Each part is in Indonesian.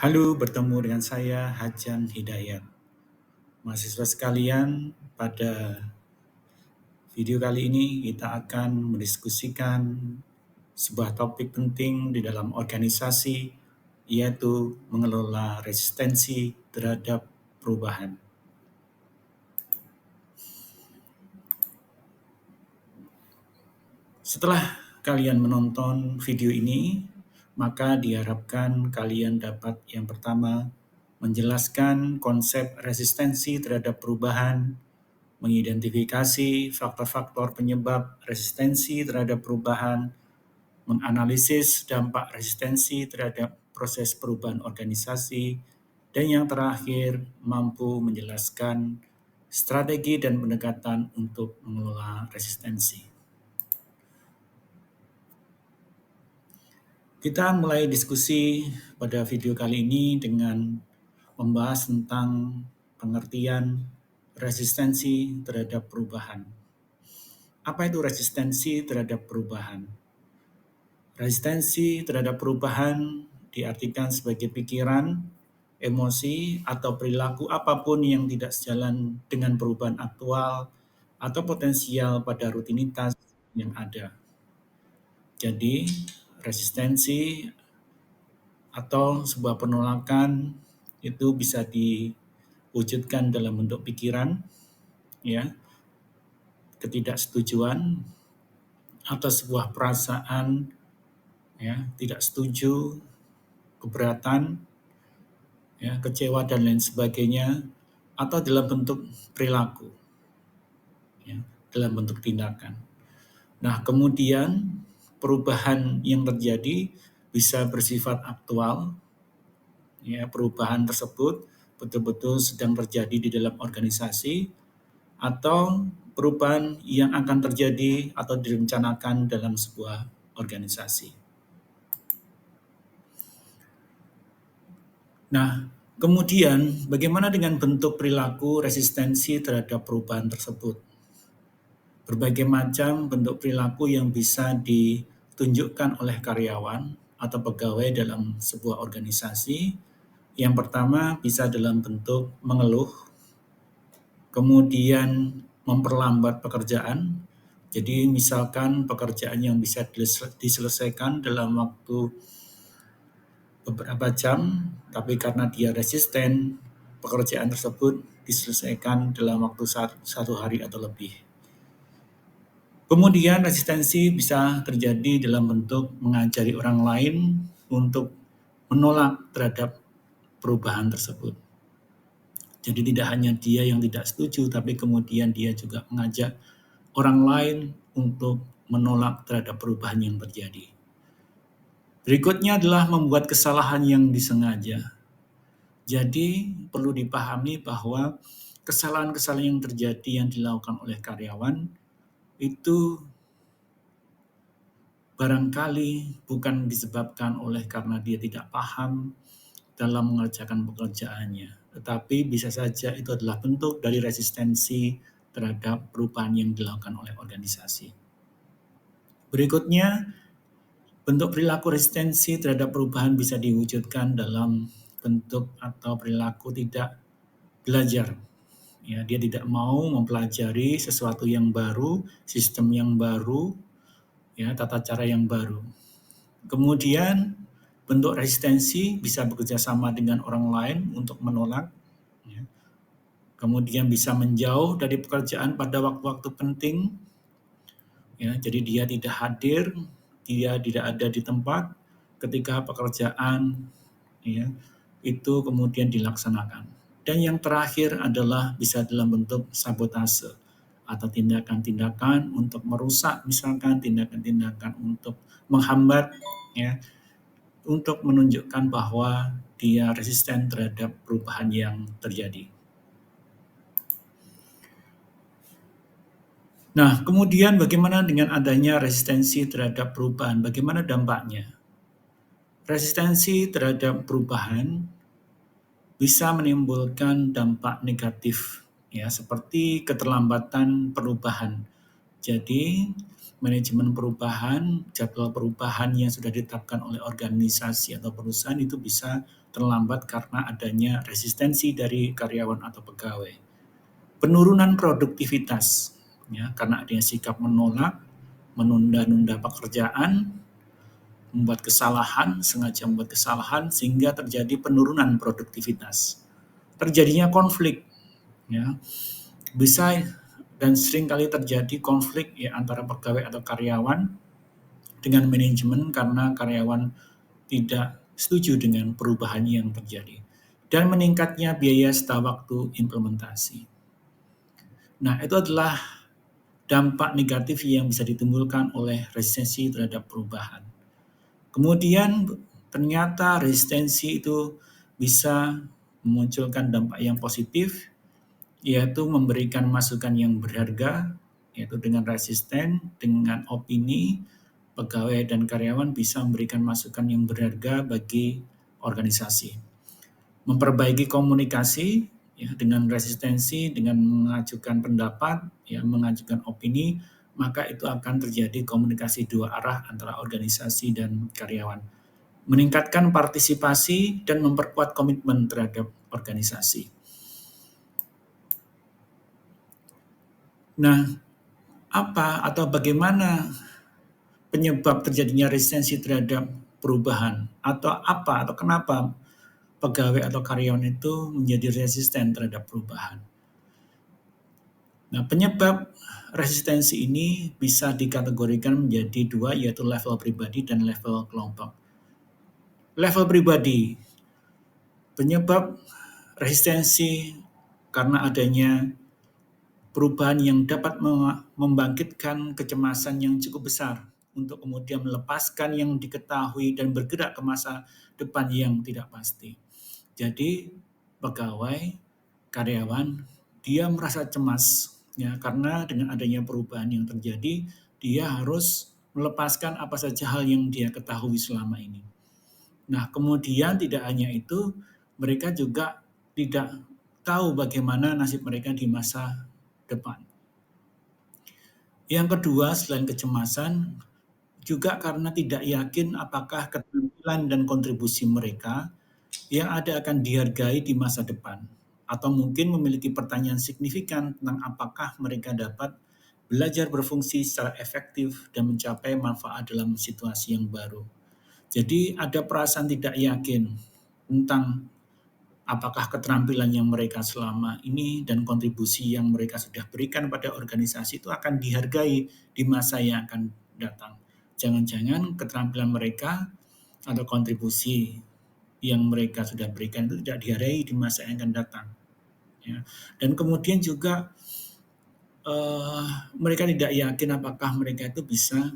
Halo, bertemu dengan saya Hajan Hidayat. Mahasiswa sekalian, pada video kali ini kita akan mendiskusikan sebuah topik penting di dalam organisasi, yaitu mengelola resistensi terhadap perubahan. Setelah kalian menonton video ini, maka diharapkan kalian dapat yang pertama menjelaskan konsep resistensi terhadap perubahan, mengidentifikasi faktor-faktor penyebab resistensi terhadap perubahan, menganalisis dampak resistensi terhadap proses perubahan organisasi, dan yang terakhir mampu menjelaskan strategi dan pendekatan untuk mengelola resistensi. Kita mulai diskusi pada video kali ini dengan membahas tentang pengertian resistensi terhadap perubahan. Apa itu resistensi terhadap perubahan? Resistensi terhadap perubahan diartikan sebagai pikiran, emosi, atau perilaku apapun yang tidak sejalan dengan perubahan aktual atau potensial pada rutinitas yang ada. Jadi, resistensi atau sebuah penolakan itu bisa diwujudkan dalam bentuk pikiran, ya, ketidaksetujuan, atau sebuah perasaan, ya, tidak setuju, keberatan, ya, kecewa dan lain sebagainya, atau dalam bentuk perilaku, ya, dalam bentuk tindakan. Nah, kemudian perubahan yang terjadi bisa bersifat aktual, ya, perubahan tersebut betul-betul sedang terjadi di dalam organisasi, atau perubahan yang akan terjadi atau direncanakan dalam sebuah organisasi. Nah, kemudian bagaimana dengan bentuk perilaku resistensi terhadap perubahan tersebut? Berbagai macam bentuk perilaku yang bisa ditunjukkan oleh karyawan atau pegawai dalam sebuah organisasi. Yang pertama bisa dalam bentuk mengeluh, kemudian memperlambat pekerjaan. Jadi misalkan pekerjaan yang bisa diselesaikan dalam waktu beberapa jam, tapi karena dia resisten, pekerjaan tersebut diselesaikan dalam waktu satu hari atau lebih. Kemudian resistensi bisa terjadi dalam bentuk mengajari orang lain untuk menolak terhadap perubahan tersebut. Jadi tidak hanya dia yang tidak setuju, tapi kemudian dia juga mengajak orang lain untuk menolak terhadap perubahan yang terjadi. Berikutnya adalah membuat kesalahan yang disengaja. Jadi perlu dipahami bahwa kesalahan-kesalahan yang terjadi yang dilakukan oleh karyawan itu barangkali bukan disebabkan oleh karena dia tidak paham dalam mengerjakan pekerjaannya, tetapi bisa saja itu adalah bentuk dari resistensi terhadap perubahan yang dilakukan oleh organisasi. Berikutnya, bentuk perilaku resistensi terhadap perubahan bisa diwujudkan dalam bentuk atau perilaku tidak belajar. Ya, dia tidak mau mempelajari sesuatu yang baru, sistem yang baru, ya, tata cara yang baru. Kemudian bentuk resistensi bisa bekerja sama dengan orang lain untuk menolak, ya. Kemudian bisa menjauh dari pekerjaan pada waktu-waktu penting, ya, jadi dia tidak hadir, dia tidak ada di tempat ketika pekerjaan, ya, itu kemudian dilaksanakan. Dan yang terakhir adalah bisa dalam bentuk sabotase atau tindakan-tindakan untuk merusak, misalkan tindakan-tindakan untuk menghambat, ya, untuk menunjukkan bahwa dia resisten terhadap perubahan yang terjadi. Nah, kemudian bagaimana dengan adanya resistensi terhadap perubahan? Bagaimana dampaknya? Resistensi terhadap perubahan bisa menimbulkan dampak negatif, ya, seperti keterlambatan perubahan. Jadi manajemen perubahan, jadwal perubahan yang sudah ditetapkan oleh organisasi atau perusahaan itu bisa terlambat karena adanya resistensi dari karyawan atau pegawai. Penurunan produktivitas, ya, karena adanya sikap menolak, menunda-nunda pekerjaan, sengaja membuat kesalahan sehingga terjadi penurunan produktivitas. Terjadinya konflik, ya, bisa dan sering kali terjadi konflik ya antara pegawai atau karyawan dengan manajemen karena karyawan tidak setuju dengan perubahan yang terjadi dan meningkatnya biaya setelah waktu implementasi. Nah, itu adalah dampak negatif yang bisa ditimbulkan oleh resistensi terhadap perubahan. Kemudian ternyata resistensi itu bisa memunculkan dampak yang positif, yaitu memberikan masukan yang berharga, yaitu dengan resisten, dengan opini, pegawai dan karyawan bisa memberikan masukan yang berharga bagi organisasi. Memperbaiki komunikasi ya, dengan resistensi, dengan mengajukan pendapat, ya, mengajukan opini, maka itu akan terjadi komunikasi dua arah antara organisasi dan karyawan. Meningkatkan partisipasi dan memperkuat komitmen terhadap organisasi. Nah, apa atau bagaimana penyebab terjadinya resistensi terhadap perubahan? Atau kenapa pegawai atau karyawan itu menjadi resisten terhadap perubahan? Nah, penyebab resistensi ini bisa dikategorikan menjadi dua, yaitu level pribadi dan level kelompok. Level pribadi, penyebab resistensi karena adanya perubahan yang dapat membangkitkan kecemasan yang cukup besar untuk kemudian melepaskan yang diketahui dan bergerak ke masa depan yang tidak pasti. Jadi pegawai, karyawan, dia merasa cemas ya karena dengan adanya perubahan yang terjadi, dia harus melepaskan apa saja hal yang dia ketahui selama ini. Nah, kemudian tidak hanya itu, mereka juga tidak tahu bagaimana nasib mereka di masa depan. Yang kedua, selain kecemasan, juga karena tidak yakin apakah keterampilan dan kontribusi mereka yang ada akan dihargai di masa depan, atau mungkin memiliki pertanyaan signifikan tentang apakah mereka dapat belajar berfungsi secara efektif dan mencapai manfaat dalam situasi yang baru. Jadi ada perasaan tidak yakin tentang apakah keterampilan yang mereka selama ini dan kontribusi yang mereka sudah berikan pada organisasi itu akan dihargai di masa yang akan datang. Jangan-jangan keterampilan mereka atau kontribusi yang mereka sudah berikan itu tidak dihargai di masa yang akan datang. Ya. Dan kemudian juga mereka tidak yakin apakah mereka itu bisa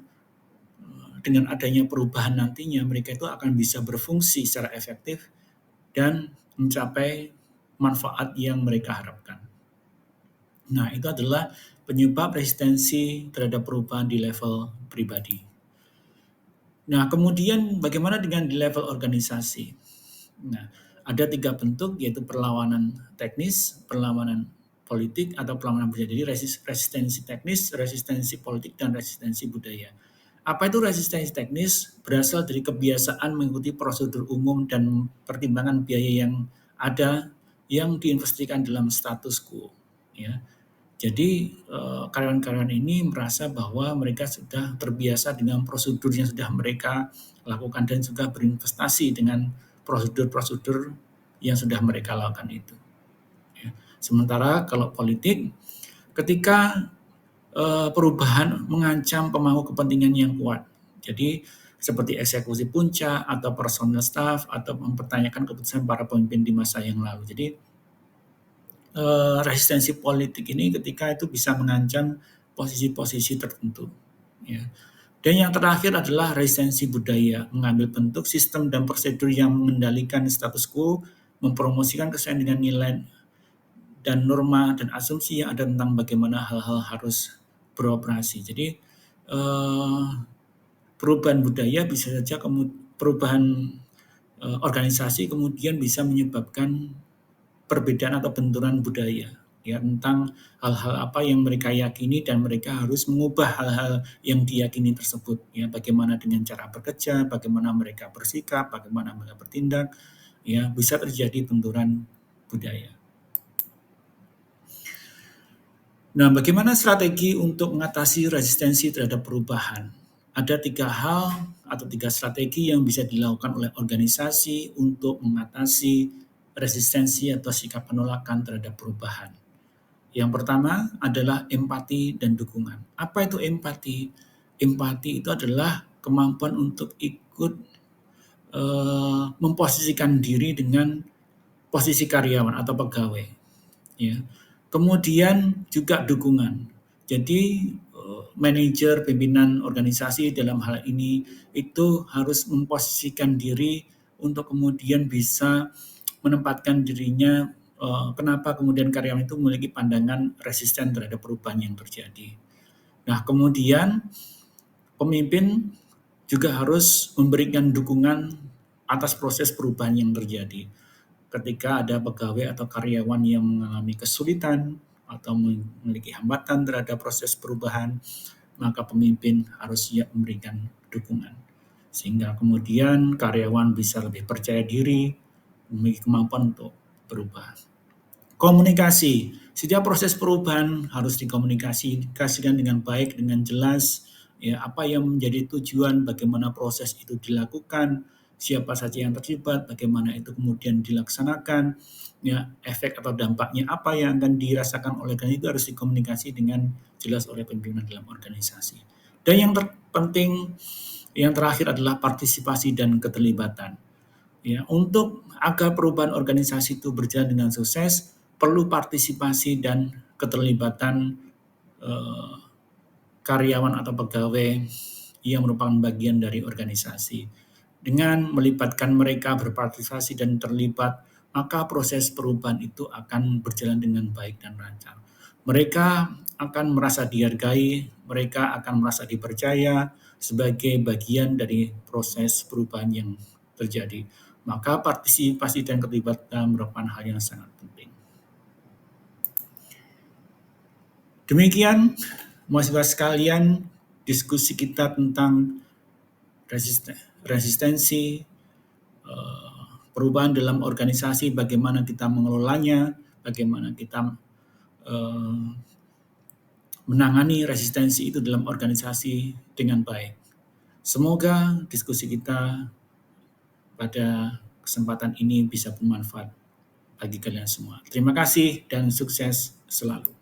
dengan adanya perubahan nantinya mereka itu akan bisa berfungsi secara efektif dan mencapai manfaat yang mereka harapkan. Nah, itu adalah penyebab resistensi terhadap perubahan di level pribadi. Nah, kemudian bagaimana dengan di level organisasi? Nah, ada 3 bentuk yaitu perlawanan teknis, perlawanan politik atau perlawanan budaya. Jadi resistensi teknis, resistensi politik, dan resistensi budaya. Apa itu resistensi teknis? Berasal dari kebiasaan mengikuti prosedur umum dan pertimbangan biaya yang ada yang diinvestasikan dalam status quo. Ya. Jadi karyawan-karyawan ini merasa bahwa mereka sudah terbiasa dengan prosedur yang sudah mereka lakukan dan juga berinvestasi dengan prosedur-prosedur yang sudah mereka lakukan itu. Ya. Sementara kalau politik, ketika perubahan mengancam pemangku kepentingan yang kuat. Jadi seperti eksekusi puncak atau personal staff atau mempertanyakan keputusan para pemimpin di masa yang lalu. Jadi resistensi politik ini ketika itu bisa mengancam posisi-posisi tertentu. Ya. Dan yang terakhir adalah resistensi budaya, mengambil bentuk sistem dan prosedur yang mengendalikan status quo, mempromosikan kesesuaian dengan nilai dan norma dan asumsi yang ada tentang bagaimana hal-hal harus beroperasi. Jadi perubahan budaya bisa saja perubahan organisasi kemudian bisa menyebabkan perbedaan atau benturan budaya ya tentang hal-hal apa yang mereka yakini dan mereka harus mengubah hal-hal yang diyakini tersebut, ya bagaimana dengan cara bekerja, bagaimana mereka bersikap, bagaimana mereka bertindak, ya bisa terjadi benturan budaya. Nah, bagaimana strategi untuk mengatasi resistensi terhadap perubahan? Ada 3 hal atau 3 strategi yang bisa dilakukan oleh organisasi untuk mengatasi resistensi atau sikap penolakan terhadap perubahan. Yang pertama adalah empati dan dukungan. Apa itu empati? Empati itu adalah kemampuan untuk ikut memposisikan diri dengan posisi karyawan atau pegawai, ya. Kemudian juga dukungan. Jadi manajer, pimpinan organisasi dalam hal ini itu harus memposisikan diri untuk kemudian bisa menempatkan dirinya kenapa kemudian karyawan itu memiliki pandangan resisten terhadap perubahan yang terjadi. Nah, kemudian pemimpin juga harus memberikan dukungan atas proses perubahan yang terjadi. Ketika ada pegawai atau karyawan yang mengalami kesulitan atau memiliki hambatan terhadap proses perubahan, maka pemimpin harus siap memberikan dukungan. Sehingga kemudian karyawan bisa lebih percaya diri, memiliki kemampuan untuk berubah. Komunikasi. Setiap proses perubahan harus dikomunikasikan dengan baik, dengan jelas, ya apa yang menjadi tujuan, bagaimana proses itu dilakukan, siapa saja yang terlibat, bagaimana itu kemudian dilaksanakan, ya efek atau dampaknya apa yang akan dirasakan oleh organisasi itu harus dikomunikasi dengan jelas oleh pimpinan dalam organisasi. Dan yang terpenting, yang terakhir adalah partisipasi dan keterlibatan. Ya, untuk agar perubahan organisasi itu berjalan dengan sukses, perlu partisipasi dan keterlibatan eh, karyawan atau pegawai yang merupakan bagian dari organisasi. Dengan melibatkan mereka berpartisipasi dan terlibat, maka proses perubahan itu akan berjalan dengan baik dan lancar. Mereka akan merasa dihargai, mereka akan merasa dipercaya sebagai bagian dari proses perubahan yang terjadi. Maka partisipasi dan keterlibatan merupakan hal yang sangat penting. Demikian, mahasiswa sekalian, diskusi kita tentang resistensi, perubahan dalam organisasi, bagaimana kita mengelolanya, bagaimana kita menangani resistensi itu dalam organisasi dengan baik. Semoga diskusi kita pada kesempatan ini bisa bermanfaat bagi kalian semua. Terima kasih dan sukses selalu.